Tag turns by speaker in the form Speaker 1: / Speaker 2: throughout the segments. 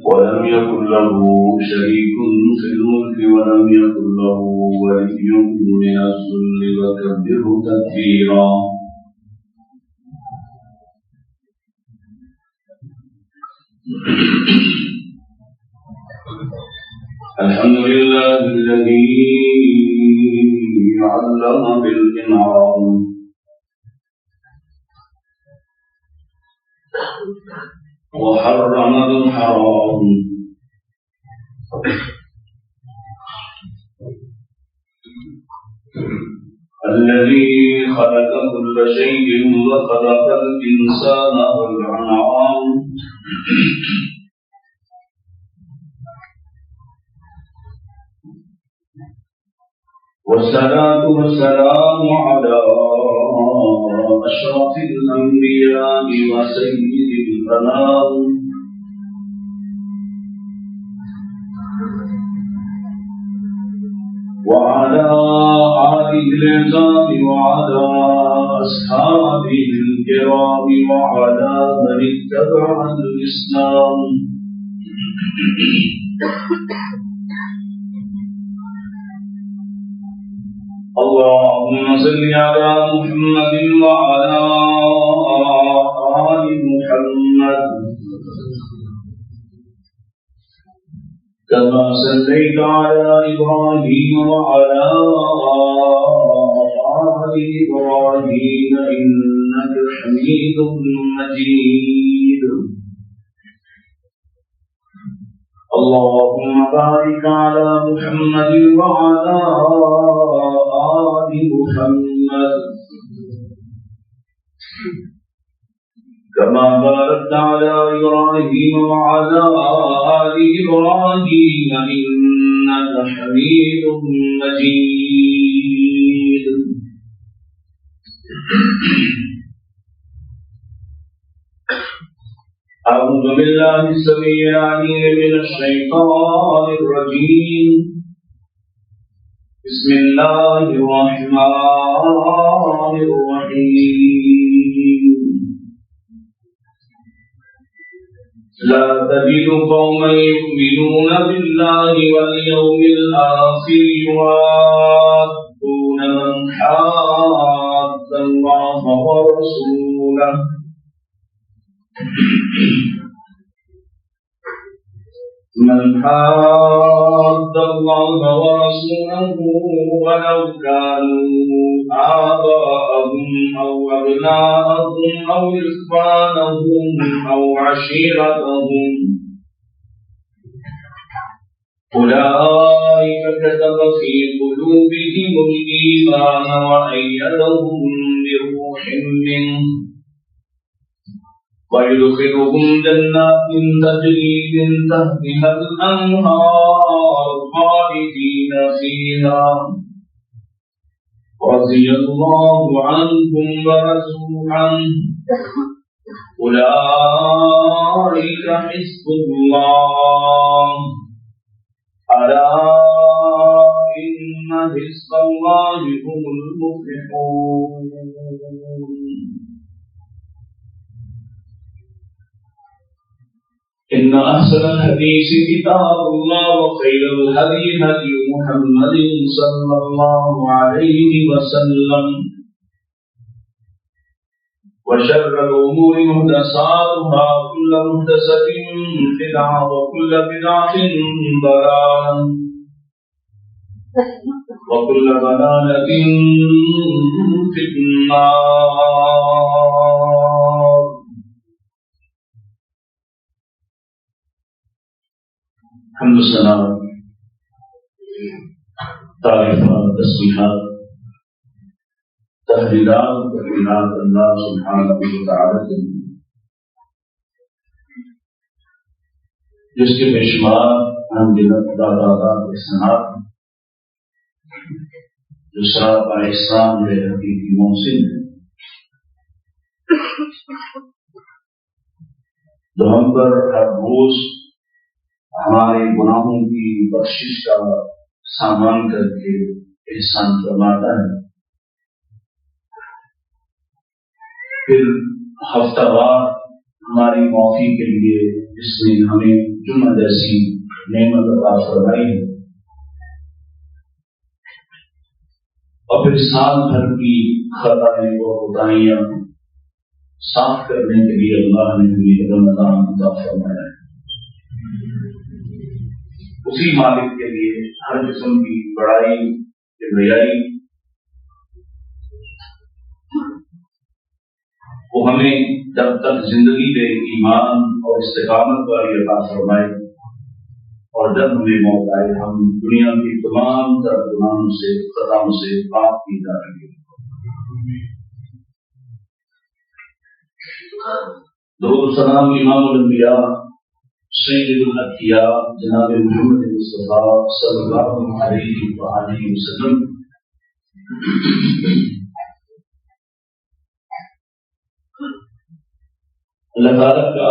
Speaker 1: ولم يكن له شريك في الملك ولم يكن له ولي من الذل وكبره تكبيرا. الحمد لله الذي علم بالإنعام وحرم بالحرام الذي خلق كل شيء وخلق الإنسان والأنعام والصلاة والسلام على أشرف الأنبياء وسيد الأنام وعلى آله العظام وعلى أصحابه الكرام وعلى من اتبع الإسلام. اللهم صل على محمد وعلى آل محمد كما صليت على إبراهيم وعلى آل إبراهيم إنك حميد مجيد. اللهم بارك على محمد وعلى آل محمد كما باركت على إبراهيم وعلى آل إبراهيم إنك حميد مجيد. أعوذ بالله السميع العليم من الشيطان الرجيم. بسم الله الرحمن الرحيم. لا تجد قوما يؤمنون بالله واليوم الآخر يوادون من حاد الله ورسوله من حاد الله ورسوله ولو كانوا آباءهم أو أبناءهم أو إخوانهم أو عشيرتهم أولئك كتب في قلوبهم الإيمان وأيدهم بروح منه ويدخلهم جنات تجري من تحتها الأنهار خالدين فيها رضي الله عنهم ورضوا عنه أولئك حزب الله ألا إن حزب الله هم المفلحون. إن أحسن الحديث كتاب الله وخير الهدي هدي محمد صلى الله عليه وسلم وشر الأمور محدثاتها وكل محدثة بدعة وكل بدعة ضلالة وكل ضلالة في النار. حمد و ثنا تعریفات تسبیحات تحلیلات و تکبیرات اللہ سبحانہ و تعالی کے جس کے بے شمار ہم دلت دادا احسانات جو سراپا احسان ہے حقیقی محسن ہے جو ہم پر ہر روز ہمارے گناہوں کی بخشش کا سامان کر کے احسان فرماتا ہے. پھر ہفتہ وار ہماری معافی کے لیے جس نے ہمیں جمعہ جیسی نعمت عطا فرمائی ہے، اور پھر سال بھر کی خطائیں اور کوتاہیاں صاف کرنے کے لیے اللہ نے ہمیں رمضان عطا فرمایا ہے۔ اسی مالک کے لیے ہر قسم کی بڑائی کبریائی، وہ ہمیں جب تک زندگی دے ایمان اور استقامت والی عطا فرمائے، اور جب ہمیں موت آئے ہم دنیا کی تمام تر گناہوں سے خطاؤں سے پاک کی جا رہی ہے۔ درود و سلام امام الانبیاء سید الانبیاء جناب محمد مصطفیٰ صلی اللہ علیہ وآلہ وسلم۔ اللہ تعالیٰ کا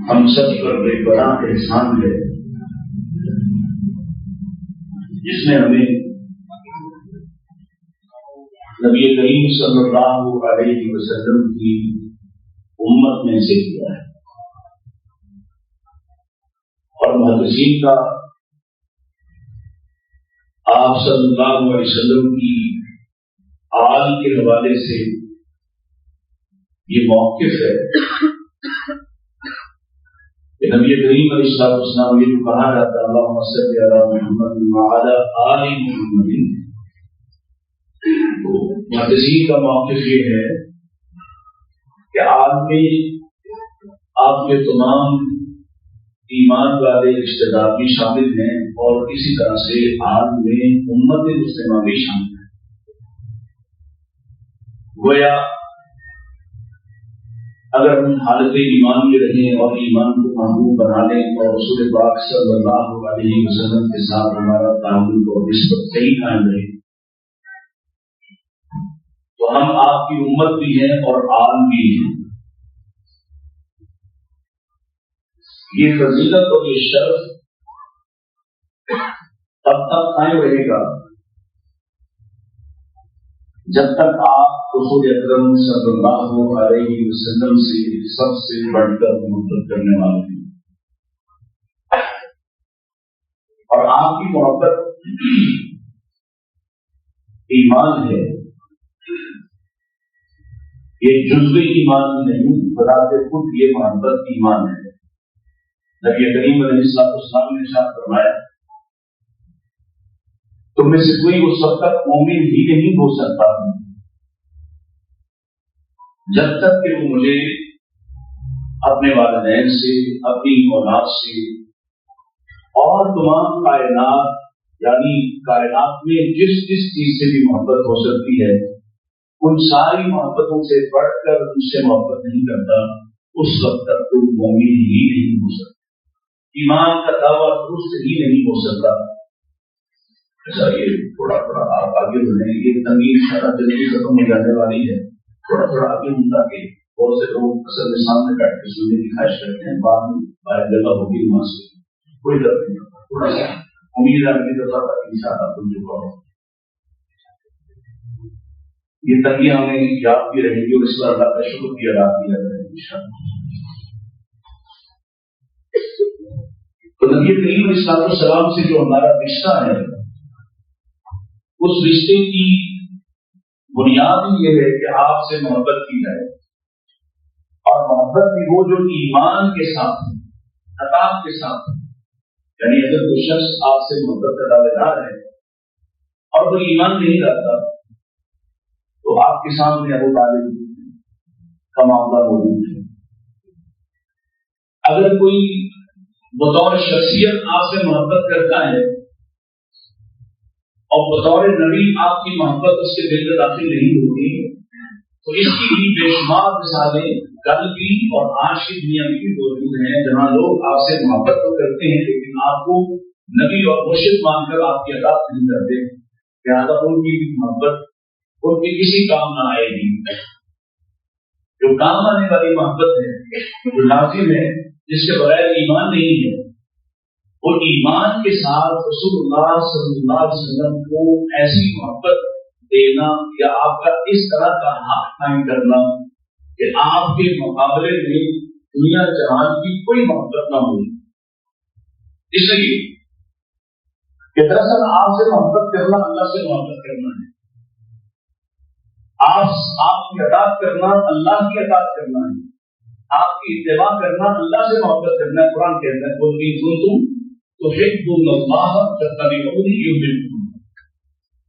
Speaker 1: ہم سب پر بے پناہ احسان ہے، جس نے ہمیں نبی کریم صلی اللہ علیہ وسلم کی امت میں سے کیا ہے، اور محدثین کا آپ صلی اللہ علیہ وسلم کی آل کے حوالے سے یہ موقف ہے کہ نبی کریم علیہ السلام یہ جو کہا جاتا ہے اللہم صلی علی محمد وعلی آل محمد، تو محدثین کا موقف یہ ہے کہ آل میں آپ کے تمام ایمان والے رشتے دار بھی شامل ہیں، اور اسی طرح سے آل میں امت مسلمہ بھی شامل ہے۔ گویا اگر ہم حالت ایمان میں رہیں اور ایمان کو محبوب بنا لیں اور رسول پاک صلی اللہ علیہ وسلم کے ساتھ ہمارا تعلق اور نسبت صحیح قائم رہے، تو ہم آپ کی امت بھی ہیں اور آل بھی ہیں۔ یہ فضیلت اور یہ شرف تب تک قائم رہے گا جب تک آپ رسول اکرم صلی اللہ علیہ وسلم سے سب سے بڑھ کر محبت کرنے والے ہیں، اور آپ کی محبت ایمان ہے، یہ جزوی ایمان نہیں، بذات خود یہ محبت ایمان ہے۔ نبی کریم علیہ السلام نے ارشاد فرمایا تم میں سے کوئی اس وقت تک مومن ہی نہیں ہو سکتا جب تک کہ وہ مجھے اپنے والدین سے، اپنی اولاد سے اور تمام کائنات یعنی کائنات میں جس جس چیز سے بھی محبت ہو سکتی ہے ان ساری محبتوں سے بڑھ کر ان سے محبت نہیں کرتا، اس وقت تک تم مومن ہی نہیں ہو سکتا، ایمان کا دعویٰ درست ہی نہیں ہو سکتا۔ ایسا یہ تھوڑا تھوڑا آپ آگے بڑھیں، یہ تنگی سارا جلدی ختم ہو جانے والی ہے، تھوڑا تھوڑا آگے بڑھتا کہ بہت سے لوگ اصل میں سامنے بیٹھ کے سننے کی خواہش کرتے ہیں، بعد میں باہر جگہ ہوگی وہاں سے کوئی ڈر نہیں ہوتا، تھوڑا سا امید ہے اگلی دفعہ تک انشاءاللہ تم جو کرو یہ تنگی ہمیں یاد بھی رہے گی، اور اس پر اللہ کا شکر بھی ادا کیا جائے انشاءاللہ۔ تو نبی کریم علیہ السلام سے جو ہمارا رشتہ ہے اس رشتے کی بنیاد یہ ہے کہ آپ سے محبت کی جائے، اور محبت بھی وہ جو ایمان کے ساتھ عطاء کے ساتھ، یعنی اگر کوئی شخص آپ سے محبت کا دعوے دار ہے اور وہ ایمان نہیں رکھتا تو آپ کے سامنے ابو طالب کا معاملہ موجود ہے۔ اگر کوئی بطور شخصیت آپ سے محبت کرتا ہے اور بطور نبی آپ کی محبت اس کے دل میں داخل نہیں ہوتی تو اس کی بھی بے شمار مثالیں کل کی اور آج کی دنیا میں بھی موجود ہیں، جہاں لوگ آپ سے محبت تو کرتے ہیں لیکن آپ کو نبی اور مرشد مان کر آپ کی اطاعت نہیں کرتے، لہٰذا ان کی بھی محبت ان کے کسی کام نہ آئے گی۔ جو کام آنے والی محبت ہے، جو لازم ہے، جس کے بغیر ایمان نہیں ہے، وہ ایمان کے ساتھ رسول اللہ صلی اللہ علیہ وسلم کو ایسی محبت دینا یا آپ کا اس طرح کا حق قائم کرنا کہ آپ کے مقابلے میں دنیا جہان کی کوئی محبت نہ ہوئی، اس لیے کہ دراصل آپ سے محبت کرنا اللہ سے محبت کرنا ہے، آپ کی اطاعت کرنا اللہ کی اطاعت کرنا ہے، آپ کی اتباع کرنا اللہ سے محبت کرنا ہے۔ قرآن کہتا ہے قل ان کنتم تحبون اللہ فاتبعونی یحببکم۔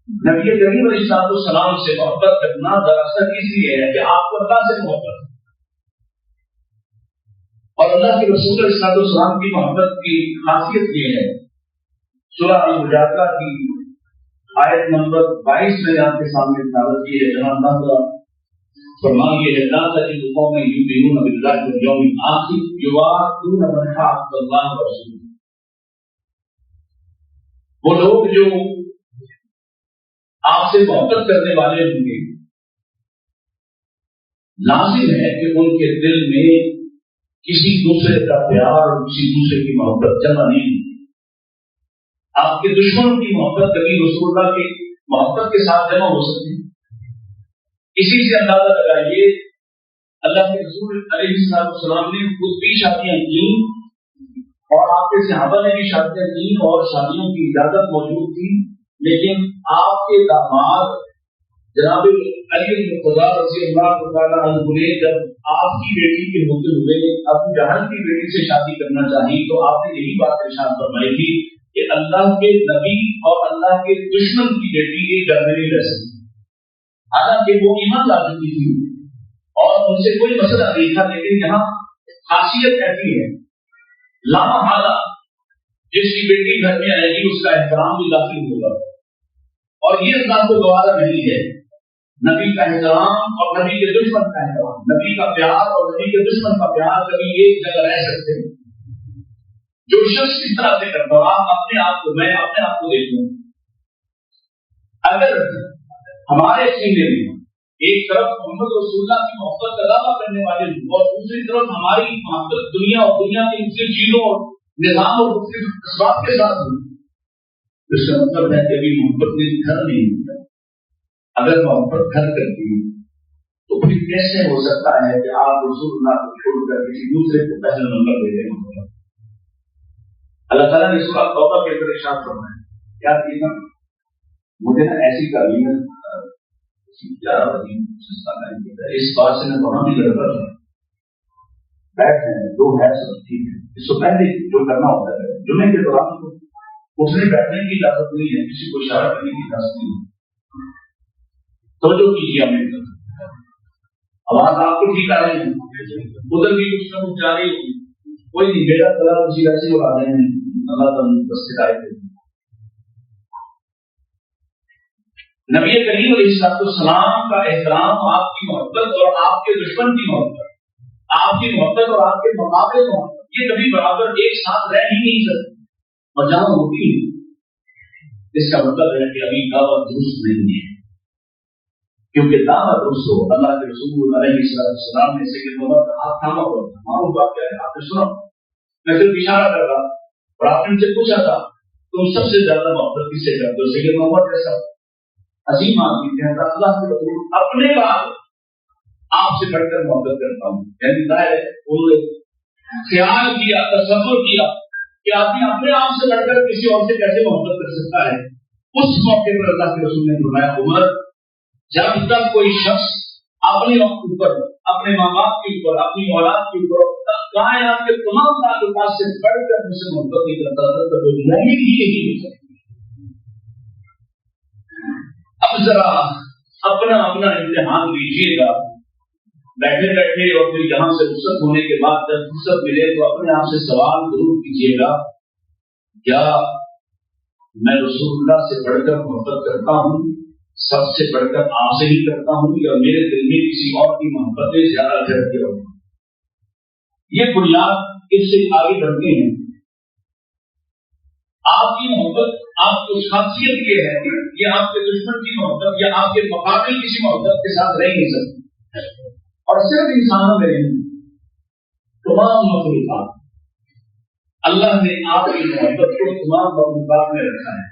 Speaker 1: نبی کریم علیہ السلام سے محبت کرنا دراصل اس لیے ہے کہ آپ کو اللہ سے محبت ہے، اور اللہ کے رسول علیہ السلام کی محبت کی خاصیت یہ ہے، سورہ المجادلہ کی آیت نمبر 22 میں آپ کے سامنے تلاوت کی ہے، جہاں اللہ تعالیٰ فرمائیے لا تجد قوما یؤمنون باللہ والیوم الآخر یوادون من حاد اللہ ورسولہ۔ وہ لوگ جو آپ سے محبت کرنے والے ہوں گے، لازم ہے کہ ان کے دل میں کسی دوسرے کا پیار اور کسی دوسرے کی محبت جمع نہیں ہوتی۔ آپ کے دشمنوں کی محبت کبھی رسول اللہ کی محبت کے ساتھ جمع ہو سکتی ہے۔ اسی سے اندازہ لگائیے اللہ کے رسول علیہ السلام نے خود بھی شادیاں کی اور آپ کے صحابہ نے بھی شادیاں کی اور شادیوں کی اجازت موجود تھی، لیکن آپ کے داماد جناب علی بن خدا رضی اللہ تعالیٰ عنہ نے جب آپ کی بیٹی کے ہوتے ہوئے ابو جہل کی بیٹی سے شادی کرنا چاہی تو آپ نے یہی بات ارشاد فرمائی تھی کہ اللہ کے نبی اور اللہ کے دشمن کی بیٹی ایک گھر میں نہیں رہ سکتی۔ حالانکہ وہ ایمان لا چکی تھی اور ان سے کوئی مسئلہ نہیں تھا، لیکن یہاں خاصیت ایسی ہے لامحالہ جس کی بیٹی گھر میں آئے گی اس کا احترام بھی داخل ہوگا، اور یہ اللہ کو گوارا نہیں ہے۔ نبی کا احترام اور نبی کے دشمن کا احترام، نبی کا پیار اور نبی کے دشمن کا پیار کبھی ایک جگہ رہ سکتے ہیں۔ جو شخص اس طرح سے کرتا ہو، میں اپنے آپ کو دیکھوں، اگر ہمارے سینے میں ایک طرف محمد رسول اللہ کی محبت کا دعویٰ کرنے والے ہوں اور دوسری طرف ہماری محبت دنیا اور دنیا کی مختلف چیزوں اور نظام اور مختلف اسباب کے ساتھ ہوں، اس کا مطلب ہے کہ ابھی محبت میں گھر نہیں ہوتا۔ اگر محبت گھر کرتی ہے تو پھر کیسے ہو سکتا ہے کہ آپ رسول اللہ کو چھوڑ کر کسی دوسرے کو پہلا نمبر دے رہے ہیں؟ اللہ تعالیٰ نے سورہ توبہ کے اندر ارشاد فرمایا، کیا کیا مجھے نا ایسی تعلیم اس بات سے میں وہاں بھی گڑبڑ ہے، بیٹھ ہیں جو ہے سب ٹھیک ہے، اس سے پہلے جو کرنا ہوتا ہے جمعے کے دوران اس میں بیٹھنے کی اجازت نہیں ہے، کسی کو اشارہ کرنے کی اجازت نہیں ہے۔ توجہ کیجیے، ہمیں آواز آپ کو ٹھیک آ رہی ہے، ادھر بھی کچھ نہ کچھ جا رہی ہوگی، کوئی نہیں، میرا کلام اسی ویسے اڑا رہے ہیں، اللہ تعالیٰ بس ہدایت دے۔ نبی کریم علیہ السلام کا احترام، آپ کی محبت اور آپ کے دشمن کی محبت، آپ کی محبت اور آپ کے مقابلے محبت، یہ کبھی برابر ایک ساتھ رہ ہی نہیں سکتے، اور جہاں ہوتی ہے اس کا مطلب ہے کہ ابھی دعوت درست نہیں ہے، کیونکہ دعوت درست ہو۔ اللہ کے رسول علیہ السلام نے سید عمر کا ہاتھ تھاما ہوا تھا، معلوم بات کیا ہے آپ نے سنا، میں صرف اشارہ کر رہا اور آپ نے مجھ سے پوچھا تھا تم سب سے زیادہ محبت کس سے کرتے ہو؟ سید عمر جیسا عظیم آدمی تھے، اللہ کے رسول اپنے بعد آپ سے بڑھ کر محبت کرتا ہوں، یعنی ظاہر ہے انہوں نے خیال کیا، تصور کیا کہ آدمی اپنے آپ سے بڑھ کر کسی اور سے کیسے محبت کر سکتا ہے۔ اس موقع پر اللہ کے رسول نے فرمایا، عمر جب تک کوئی شخص اپنے اوپر، اپنے ماں باپ کے اوپر، اپنی اولاد کے اوپر، کائنات کے تمام تعلقات سے بڑھ کر مجھ سے محبت نہیں کرتا تھا تو وہ مومن ہی نہیں ہو سکتا۔ اب ذرا اپنا امتحان لیجیے گا، بیٹھے بیٹھے اور پھر یہاں سے رخصت ہونے کے بعد جب فرصت ملے تو اپنے آپ سے سوال ضرور کیجیے گا، کیا میں رسول اللہ سے بڑھ کر محبت کرتا ہوں، سب سے بڑھ کر آپ سے ہی کرتا ہوں، یا میرے دل میں کسی اور کی محبتیں زیادہ جھڑکتے ہوں؟ یہ بنیاد اس سے آگے بڑھتے ہیں۔ آپ کی محبت، آپ کی خاصیت یہ ہے کہ آپ کے دشمن کی محبت یا آپ کے مقابل کسی محبت کے ساتھ رہ نہیں سکتی، اور صرف انسانوں میں نہیں، تمام مخلوقات، اللہ نے آپ کی محبت کو تمام مخلوقات میں رکھا ہے۔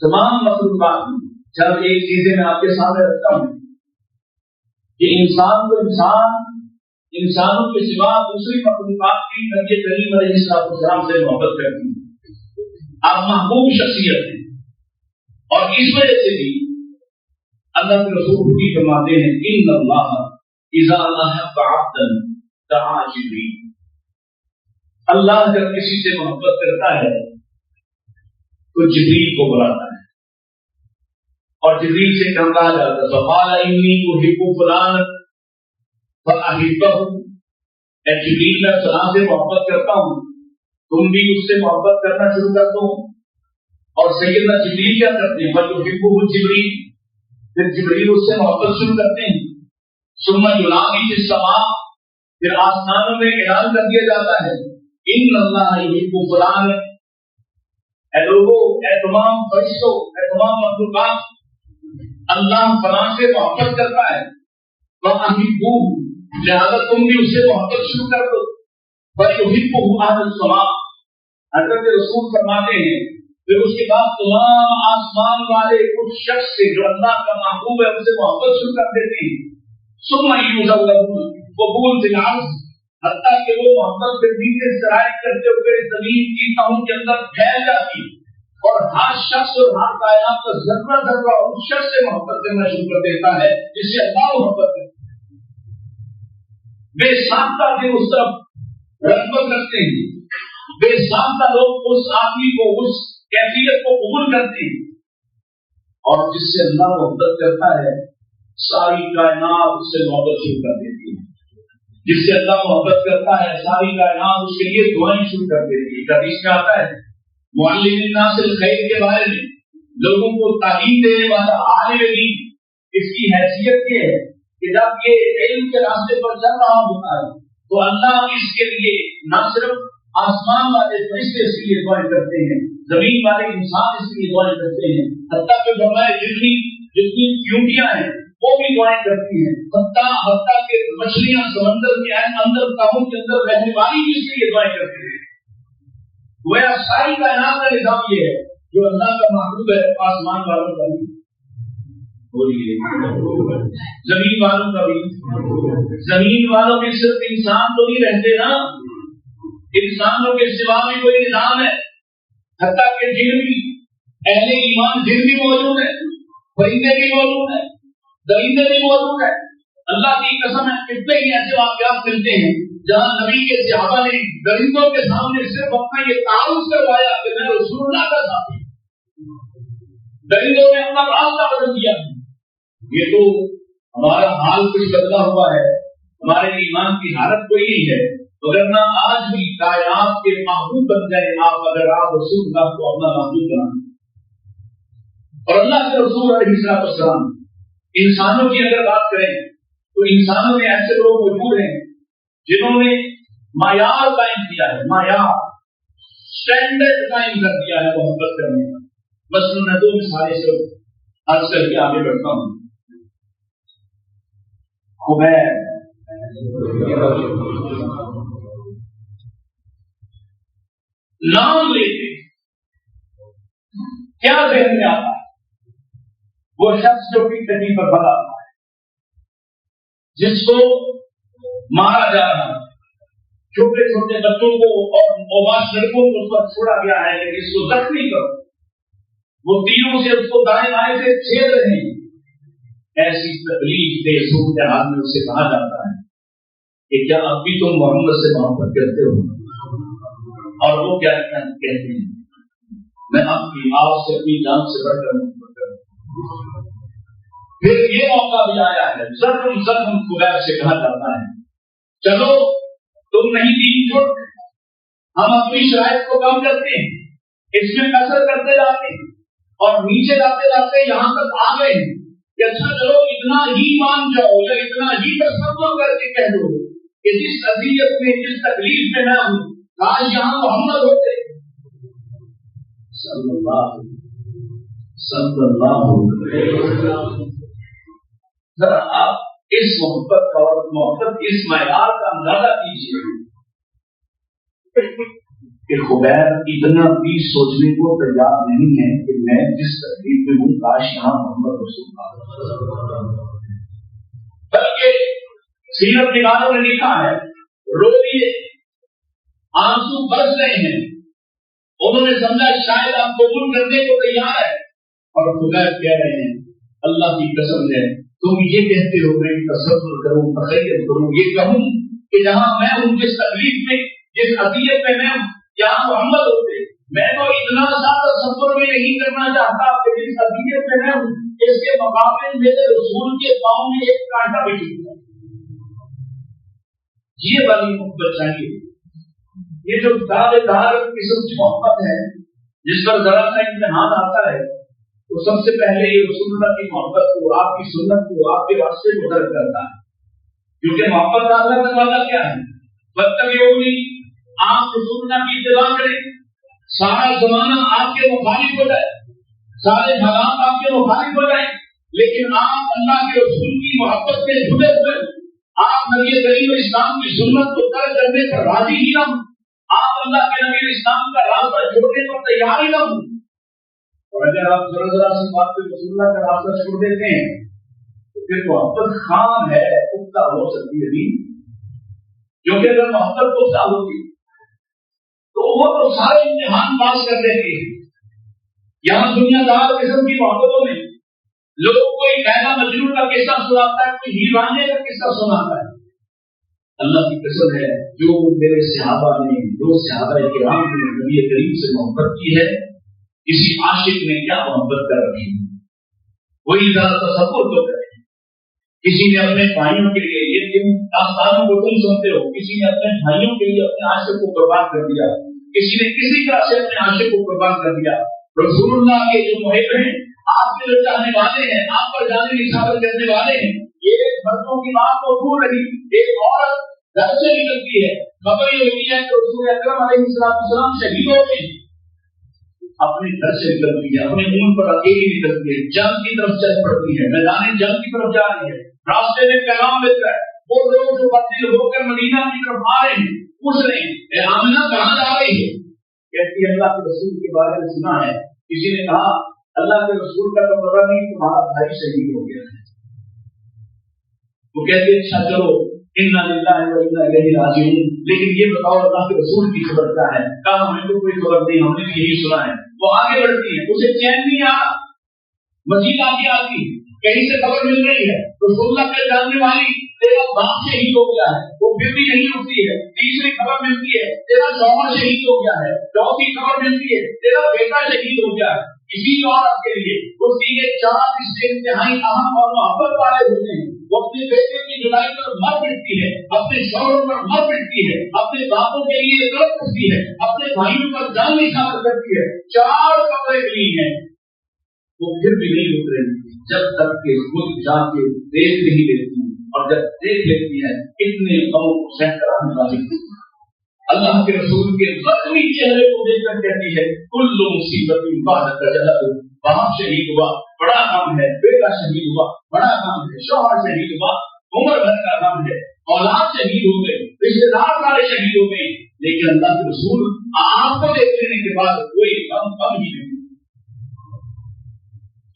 Speaker 1: تمام مخلوقات، جب ایک چیزیں میں آپ کے سامنے رکھتا ہوں، کہ انسان کو انسانوں کے سوا دوسری مخلوقات کی نبی کریم علیہ السلام سے محبت کرتی ہے، آپ محبوب شخصیت ہیں، اور اس وجہ سے بھی اللہ کے رسول بھی فرماتے ہیں ان اللہ اذا احب عبدا دعا جبریل، اللہ جب کسی سے محبت کرتا ہے تو جبریل کو بلاتا ہے، اور جبریل سے کہا جاتا ہے فقال انی احب فلانا فاحبہ، اے جبریل میں فلاں سے محبت کرتا ہوں، تم بھی اس سے محبت کرنا شروع کر دو۔ اور سیدنا جبریل کیا کرتے ہیں فیحبہ جبریل، پھر جبریل اس سے محبت شروع کرتے ہیں۔ ثم ینادی فی السماء، پھر آسمانوں میں اعلان کر دیا جاتا ہے ان اللہ یحب فلاں، اے لوگوں، اے تمام فرشتوں، اے تمام مخلوقات، اللہ فلاں سے محبت کرتا ہے، فاحبوہ، لہذا تم بھی اس سے محبت شروع کر دو۔ فیحبہ اہل السماء، حضرت رسول فرماتے ہیں پھر اس کے بعد تمام آسمان والے اس شخص سے جو اللہ کا محبوب ہے اسے محبت شروع کر دیتے ہیں۔ ثم یذلون قبول فی الارض، حتیٰ کہ وہ محبت سے نیچے سرائے کرتے ہوئے زمین کی تہوں کے اندر پھیل جاتی، اور ہر شخص اور ہر کائنات کا ذرہ ذرہ اس شخص سے محبت کرنا شروع کر دیتا ہے جس سے اللہ محبت کرتا ہے۔ بے ساختہ دل اس طرف رغبت رکھتے ہیں، بے ساختہ لوگ اس آدمی کو، اس کیفیت کو قبول کرتے ہیں، اور جس سے اللہ محبت کرتا ہے ساری کائنات اس سے محبت شروع کر دیتی ہے۔ جس سے اللہ محبت کرتا ہے ساری کائنات اس کے لیے دعائیں شروع کر دیتی ہے۔ حدیث میں آتا ہے معلم الناس الخیر کے بارے میں، لوگوں کو تعلیم دینے والا عالم دین، اس کی حیثیت یہ ہے کہ جب یہ علم کے راستے پر چل رہا ہوتا ہے تو اللہ اس کے لیے نہ صرف آسمان والے فرشتے اس کے لیے دعائیں کرتے ہیں، زمین والے انسان اس کے لیے دعائیں کرتے ہیں، حتیٰ کہ فرمایا جتنی چیونٹیاں ہیں وہ بھی دعائیں کرتی ہیں، حتیٰ کہ مچھلیاں سمندر کے اندر تہوں کے اندر رہنے والی بھی اس کے لیے دعائیں کرتے ہیں۔ گویا ساری کائنات کا نظام یہ ہے جو اللہ کا محبوب ہے، آسمان والوں کا بھی، زمین والوں کا بھی۔ زمین والوں میں صرف انسان تو نہیں رہتے نا، انسانوں کے سوا بھی کوئی نظام ہے، حتیٰ کہ جن بھی اہل ایمان جن بھی موجود ہیں، پرندے بھی موجود ہیں، درندے بھی موجود ہیں۔ اللہ کی قسم ہے کتنے ہی ایسے واقعات ملتے ہیں جہاں نبی کے صحابہ نے درندوں کے سامنے صرف اپنا یہ تعارف کروایا کہ میں رسول اللہ کا ساتھی ہوں، درندوں نے اپنا راستہ بدل دیا۔ یہ تو ہمارا حال کچھ بدلا ہوا ہے، ہمارے ایمان کی حالت کوئی نہیں ہے، مگر نہ آج بھی کائنات کے محبوب بن گئے آپ اگر آپ رسول اللہ کو اپنا محبوب بنائیں۔ اور اللہ کے رسول علیہ السلام انسانوں کی اگر بات کریں تو انسانوں میں ایسے لوگ موجود ہیں جنہوں نے معیار قائم کیا ہے، معیار اسٹینڈرڈ قائم کر دیا ہے محبت کرنے کا۔ مثلاً میں دو مثالیں سے عرض کر کے آگے بڑھتا ہوں۔ نام لیتے کیا ذہن میں آتا ہے؟ وہ شخص جو کہ کہیں پر بڑا ہوا ہے، جس کو مارا جا رہا ہے، چھوٹے چھوٹے بچوں کو اور اوباش لڑکوں کو اس پر چھوڑا گیا ہے کہ اس کو زخمی کرو، وہ تیروں سے اس کو دائیں بائیں سے چھید رہے ہیں۔ ایسی تکلیف دہ صورتحال میں اسے کہا جاتا ہے کہ کیا اب بھی تم محمد سے محبت کرتے ہو؟ اور وہ کیا کہتے ہیں میں اب بھی آپ سے اپنی جان سے بڑھ کر محبت کرتا ہوں۔ پھر یہ موقع بھی آیا ہے، زخم خدا سے کہا جاتا ہے چلو تم نہیں دین چھوڑتے، ہم اپنی شرائط کو کم کرتے ہیں، اس میں کثر کرتے جاتے ہیں، اور نیچے جاتے جاتے یہاں تک آ گئے ہیں کہ اچھا چلو اتنا ہی مان جاؤ یا اتنا ہی تصور کر کے کہہ دو کہ جس اذیت میں جس تکلیف میں میں ہوں کاش یہاں محمد ہوتے صلی اللہ علیہ وسلم۔ ذرا آپ اس محبت کا اور محبت اس معیار کا اندازہ کیجیے کہ خبیر اتنا بھی سوچنے کو تیار نہیں ہے کہ میں جس تکلیف میں ہوں کاش یہاں محمد رسول اللہ، بلکہ سیرت نگاروں نے لکھا ہے رو دیے، آنسو برس رہے ہیں، انہوں نے سمجھا شاید آپ قبول کرنے کو تیار ہے، اور خدیر کہہ رہے ہیں اللہ کی قسم ہے تم یہ کہتے ہو میں تصور کروں تخیل کروں یہ کہوں کہ جہاں میں ہوں جس تکلیف میں جس اذیت میں میں ہوں یہاں محمد ہوتے، میں تو اتنا سا تصور بھی نہیں کرنا چاہتا کہ جس اذیت میں میں ہوں اس کے مقابلے میرے رسول کے پاؤں میں ایک کانٹا بھی ٹوٹا۔ یہ والی محبت چاہیے، یہ جو دار دار قسم کی محبت ہے جس پر ذرا سا امتحان آتا ہے تو سب سے پہلے یہ رسول اللہ کی محبت کو، آپ کی سنت کو، آپ کے راستے کو درد کرتا ہے، کیونکہ محبت کا اللہ تقاضا کیا ہے؟ بتبعونی، آپ رسول اللہ کی اتباع کریں، سارا زمانہ آپ کے مخالف ہو جائے، سارے حالات آپ کے مخالف ہو جائیں، لیکن آپ اللہ کے رسول کی محبت سے جڑے ہوئے، آپ نبی کریم اسلام کی سنت کو ترک کرنے پر راضی ہی نہ ہوں، آپ اللہ کے نبی اسلام کا راستہ چھوڑنے پر تیار ہی نہ ہوں، اور اگر آپ ذرا ذرا سی بات پہ رسول اللہ کا راستہ چھوڑ دیتے ہیں تو پھر محبت خام ہے، پختہ ہو سکتی ہے نہیں، کیونکہ اگر محبت پختہ ہوتی تو وہ تو سارے امتحان پاس کر دیتی ہے۔ یہاں دنیا دار قسم کی محبتوں میں لوگ کوئی لیلا مجنون کا قصہ سناتا ہے، کوئی ہیر رانجھے کا قصہ سناتا ہے، اللہ کی قسم ہے جو میرے صحابہ نے، جو صحابہ کرام نے نبی کریم سے محبت کی ہے، کسی عاشق نے کیا محبت کر رکھی ہے، وہی ذرا تصور تو کرے۔ کسی نے اپنے بھائیوں کے لیے، یہ جن داستانوں کو تم سنتے ہو، کسی نے اپنے بھائیوں کے لیے اپنے عاشق کو قربان کر دیا، کسی نے کسی طرح سے اپنے عاشق کو قربان کر دیا۔ رسول اللہ کے جو محب ہیں، آپ کے جو چاہنے والے ہیں، آپ پر جانے نثابت کرنے والے ہیں، یہ مردوں کی بات تو دور رہی، ایک عورت گھر سے نکلتی ہے، خبر یہ ہوتی ہے کہ رسول اکرم علیہ السلام شہید ہو گئے، اپنے گھر سے نکلتی ہے، اپنے اون پر اکیلی نکلتی ہے، جنگ کی طرف چل پڑتی ہے، میدان جنگ کی طرف جا رہی ہے، راستے میں پیغام ملتا ہے، وہ لوگ جو بدل ہو کر مدینہ کی طرف آ رہے ہیں پوچھ رہے ہیں اے آمنہ کہاں جا رہی ہے؟ کہتی ہے اللہ کے رسول کے بارے میں سنا ہے، کسی نے کہا اللہ کے رسول کا تو پتہ نہیں تمہارا بھائی شہید ہو گیا ہے، وہ کہتے ہیں اچھا چلو انا للہ و انا الیہ راجعون، لیکن یہ بتاؤ اللہ کے رسول کی خبر کیا ہے؟ کہا ہمیں تو کوئی خبر نہیں، ہم نے یہی سنا ہے۔ وہ آگے بڑھتی ہے، اسے چین نہیں آ، مزید آگے آتی، کہیں سے خبر مل رہی ہے رسول اللہ کے جاننے والی تیرا باپ شہید ہو گیا ہے، وہ پھر بھی نہیں اٹھتی ہے، تیسری خبر ملتی ہے تیرا شوہر شہید ہو گیا ہے، چوتھی خبر ملتی ہے تیرا بیٹا شہید ہو گیا ہے۔ اسی عورت کے لیے اس کی یہ چار رشتے انتہائی اہم اور محبت والے ہوتے ہیں، وہ اپنے بیٹے کی جدائی پر مر پڑتی ہے، اپنے شوہر پر مر پڑتی ہے، اپنے باپوں کے لیے تڑپ اٹھتی ہے، اپنے بھائیوں پر جان نثار کرتی ہے، چار خبریں ملی ہیں، وہ پھر بھی نہیں اترے جب تک کہ خود جا کے دیکھ نہیں لیتی، اور جب دیکھ لیتی ہے اتنے غموں کو سہ کر آنے والی اللہ کے رسول کے زخمی چہرے کو دیکھ کر کہتی ہے کل مصیبت بعد اجلہ، باپ شہید ہوا بڑا غم ہے، بیٹا شہید ہوا بڑا غم ہے، شوہر شہید ہوا عمر بھر کا غم ہے، اولاد شہید ہو گئے، رشتے دار سارے شہید ہو گئے، لیکن اللہ کے رسول آپ کو دیکھ لینے کے بعد کوئی غم کم ہی نہیں۔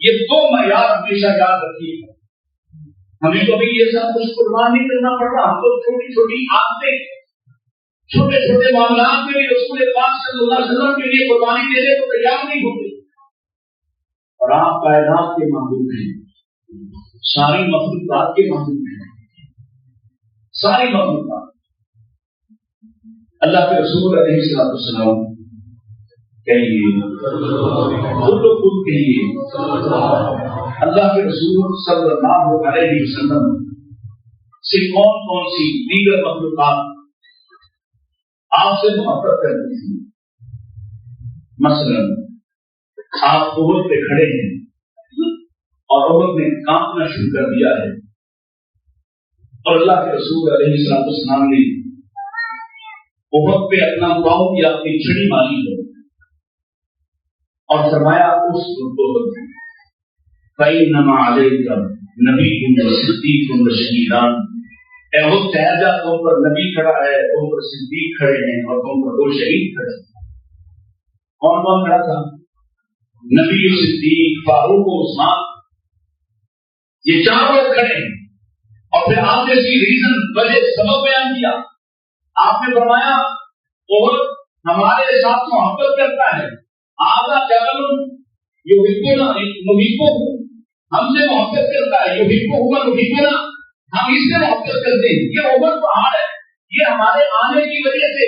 Speaker 1: یہ دو معیار ہمیشہ یاد رکھیے، ہمیں کبھی یہ سب کچھ قربان نہیں کرنا پڑ رہا، ہم تو چھوٹی چھوٹی عادتیں، چھوٹے چھوٹے معاملات میں بھی رسول پاک صلی اللہ علیہ وسلم کے لیے قربانی دینے کو تیار نہیں ہوتے، اور آپ کائنات کے محبوب ہیں، ساری مخلوقات کے محبوب ہیں، ساری مخلوقات۔ اللہ کے رسول علیہ السلام کہیے خود کہیے اللہ کے رسول صلی اللہ علیہ وسلم سے کون کون سی دیگر مخلوقات آپ سے محبت کرتے ہیں؟ مثلا آپ احد پہ کھڑے ہیں اور احد نے کانپنا شروع کر دیا ہے، اور اللہ کے رسول علیہ السلام نے احد پہ اپنا پاؤں کی اپنی چھڑی ماری ہے اور فرمایا اس احد فإنما علیکم نبی وصدیق وشہیدان، اے احد ٹھہر جا، تم پر نبی کھڑا ہے، تم پر صدیق کھڑے ہیں، اور تم پر دو شہید کھڑے ہیں۔ کون کون کھڑا تھا؟ نبی، صدیق، فاروق و عثمان، یہ چار لوگ کھڑے ہیں، اور پھر آپ نے اس کی ریزن وجہ سبب بیان کیا. آپ نے فرمایا عہد ہمارے ساتھ محبت کرتا ہے. آدھا جبل یحبنا نحبہ ہم سے محبت کرتا ہے. یحبہ نحبنا ہم اس سے محبت کرتے ہیں. یہ عہد پہاڑ ہے. یہ ہمارے آنے کی وجہ سے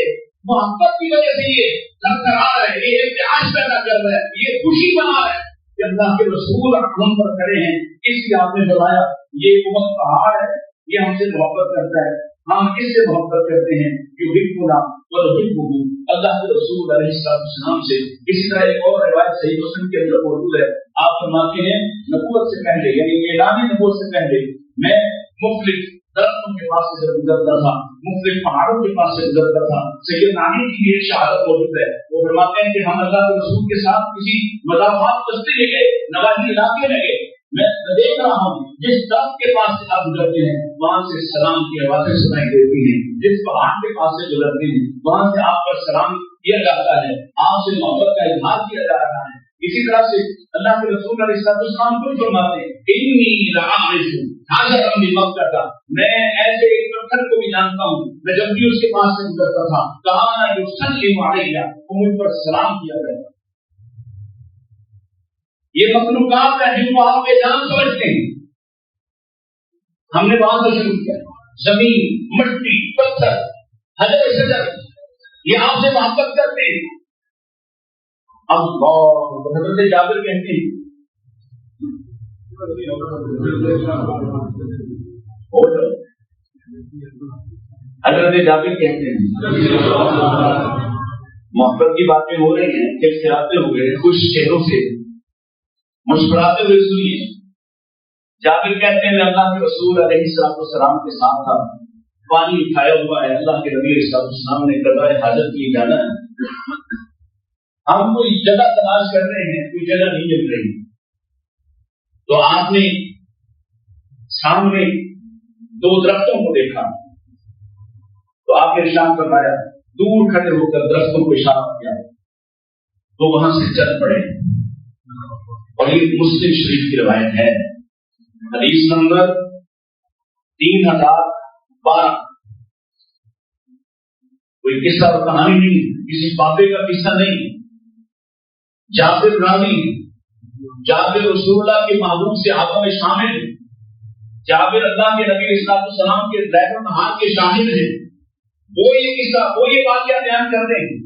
Speaker 1: محبت کی وجہ سے یہ برقرار ہے. یہ ارتعاش پیدا کر رہا ہے. یہ خوشی بنا رہا ہے کہ اللہ کے رسول ہم پر کھڑے ہیں. اس لیے آپ نے بتایا یہ عہد پہاڑ ہے. یہ ہم سے محبت کرتا ہے. ہم اس سے محبت کرتے ہیں کہ حبنا ونحبہ اللہ کے رسول علیہ السلام سے. اسی طرح ایک اور روایت صحیح مسلم کے اندر موجود ہے. آپ فرماتے ہیں نبوت سے پہلے یعنی اعلان نبوت سے پہلے میں مختلف درختوں کے پاس سے گزرتا تھا, مختلف پہاڑوں کے پاس سے گزرتا تھا. سیدنا علی کی یہ شہادت موجود ہے. وہ فرماتے ہیں کہ ہم اللہ کے رسول کے ساتھ کسی مضافات بستی میں گئے, نواحی علاقے میں گئے. میں دیکھ رہا ہوں جس درخت کے پاس سے آپ گزرتے ہیں وہاں سے سلام کی آوازیں سنائی دیتی ہیں. جس پہاڑ کے پاس سے گزرتے ہیں وہاں سے آپ پر سلام کیا جاتا ہے, آپ سے محبت کا اظہار کیا جا رہا ہے. اسی طرح سے اللہ کے رسول علیہ السلام خود فرماتے ہیں انی لأعرف حجرا بمکہ, میں ایسے ایک پتھر کو بھی جانتا ہوں, میں جب بھی اس کے پاس سے گزرتا تھا کان یسلم علیہ, وہ مجھ پر سلام کیا کرتا. یہ مخلوقات ہے جن کو آپ بے جان سمجھتے ہیں. ہم نے وہاں سے شروع کیا. زمین, مٹی, پتھر, حجر شجر یہ آپ سے محبت کرتے ہیں. اللہ حضرت جابر کہتے ہیں حضرت جابر کہتے ہیں محبت کی باتیں ہو رہی ہیں, کھلکھلاتے ہوئے خوش چہروں سے مسکراتے ہوئے سنیے. جابر کہتے ہیں اللہ کے رسول علیہ السلام کے ساتھ تھا, پانی اٹھایا ہوا ہے, اللہ کے نبی علیہ السلام نے قضائے حاجت کی جانا ہے. ہم کوئی جگہ تلاش کر رہے ہیں, کوئی جگہ نہیں مل رہی. تو آپ نے سامنے دو درختوں کو دیکھا تو آپ نے ارشاد فرمایا, دور کھڑے ہو کر درختوں کو اشارہ کیا تو وہاں سے چل پڑے. اور یہ مسلم شریف کی روایت ہے, حدیث نمبر 3012. کوئی قصہ اور کہانی نہیں, کسی بابے کا قصہ نہیں. جابر راوی, جابر رسول اللہ کے محبوب سے آبوں میں شامل ہے. جابر اللہ کے نبی علیہ السلام کے ذکر نہار کے شاہد ہیں. وہ یہ قصہ, وہ یہ واقعہ بیان کر رہے ہیں.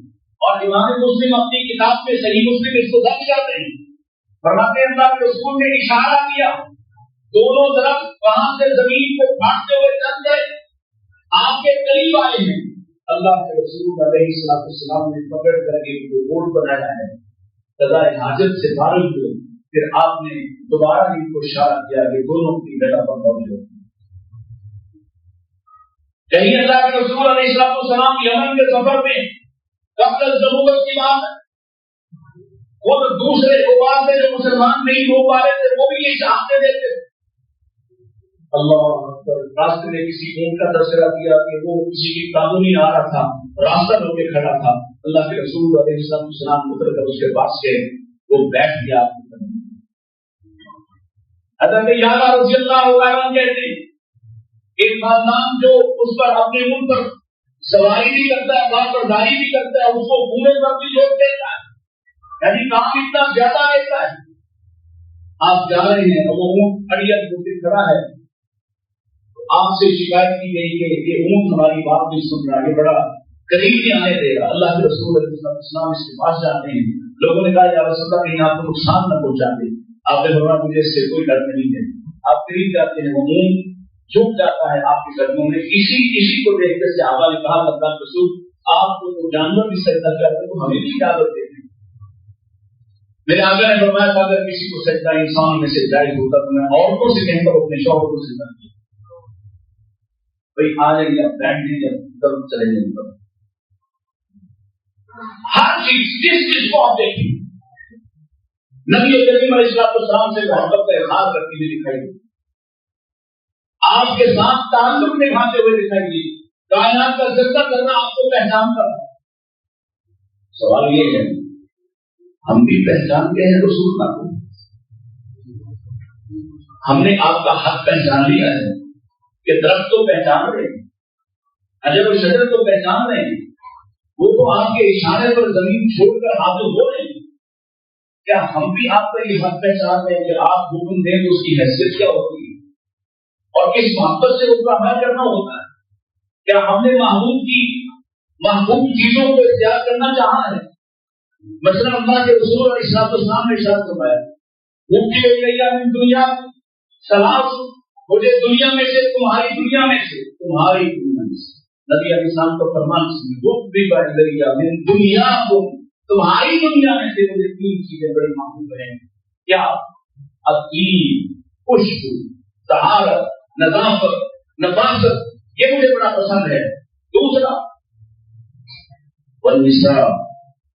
Speaker 1: اور امام مسلم اپنی کتاب میں صحیح مسلم اس کو درج کر رہے ہیں. فرماتے ہیں اللہ کے رسول نے اشارہ کیا, دونوں درخت وہاں سے زمین کو کاٹتے ہوئے چل گئے, آپ کے قریب آئے ہیں. اللہ کے رسول علیہ السلام نے پکڑ کر کے گول بنایا ہے, قضائے حاجت سے فارغ ہوئے. پھر آپ نے دوبارہ ان کو اشارہ کیا کہ دونوں کی جگہ پر موجود. کہیں اللہ کے رسول علیہ السلام یمن کے سفر میں قبل ضرورت کی بات ہے, خود دوسرے قبائل میں جو مسلمان نہیں ہو پا رہے تھے وہ بھی یہ چاہتے دیتے. اللہ راستے میں کسی اونٹ کا تذکرہ کیا کہ وہ کسی کی قانونی آ رہا تھا, راستہ رو کے کھڑا تھا. اللہ کے رسول علیہ السلام اتر کر اس کے پاس گئے, وہ بیٹھ گیا. حضرت یعلا رضی اللہ عنہ کہتے ہیں ایک خاندان جو اس پر اپنے اونٹ پر سواری بھی کرتا ہے, بات برداری بھی کرتا ہے, اس کو گھومنے پر بھی جوڑ دیتا ہے, یعنی کام اتنا زیادہ لیتا ہے. آپ جا رہے ہیں اور وہ اونٹ اڑیت کھڑا ہے, آپ سے شکایت کی گئی کہ یہ اونٹ ہماری بات نہیں سن رہا, یہ بڑا قریب نہیں آنے دے گا. اللہ کے رسول علیہ السلام اس کے پاس جاتے ہیں. لوگوں نے کہا یا رسول اللہ کہیں آپ کو نقصان نہ پہنچاتے. آپ نے فرمایا مجھے اس سے کوئی ڈر نہیں ہے. آپ قریب جاتے ہیں, وہ اونٹ جھک جاتا ہے آپ کے قدموں میں. اسی کو دیکھ کر صحابہ نے کہا اللہ کے رسول آپ کو تو جانور بھی سجدہ کرتے تو ہمیں بھی اجازت دیتے. میرے آقا نے فرمایا تھا اگر کسی کو سجدہ انسان میں سے جائز ہوتا تو میں عورتوں سے کہتا ہوں اپنے شوہر کو سجدہ کیا. بھائی آ جائیں گے, بیٹھ جائیں گے, تب چلے جائیں گے. ہر چیز جس چیز کو آپ دیکھیں نبی کریم علیہ السلام سے محبت کا اظہار کرتے ہوئے دکھائی دی, آپ کے ساتھ تعلق نبھاتے ہوئے دکھائی دی, کائنات کا سجدہ کرنا آپ کو پہچان کر. سوال یہ ہے ہم بھی پہچانتے ہیں رسول اللہ کو, ہم نے آپ کا حق پہچان لیا ہے کہ درخت تو پہچان رہے ہیں, حجر و شجر تو پہچان رہے ہیں, وہ تو آپ کے اشارے پر زمین چھوڑ کر حاضر ہو رہے ہیں. کیا ہم بھی آپ کا یہ حق پہچان رہے ہیں کہ آپ حکم دیں تو اس کی حیثیت کیا ہوتی ہے اور کس محبت سے اس کا عمل کرنا ہوتا ہے؟ کیا ہم نے محبوب چیزوں کو اختیار کرنا چاہا ہے؟ مثلا اللہ کے رسول علیہ السلام نے ارشاد فرمایا دنیا سلاس, مجھے دنیا میں سے تمہاری دنیا میں سے نبی علیہ السلام کو فرمان میں دنیا کو تمہاری دنیا میں سے مجھے 3 چیزیں بڑی محبوب ہیں. کیا؟ عقیم, خوشب, طہارت, نظافت, نفاست, یہ مجھے بڑا پسند ہے. دوسرا والنساء,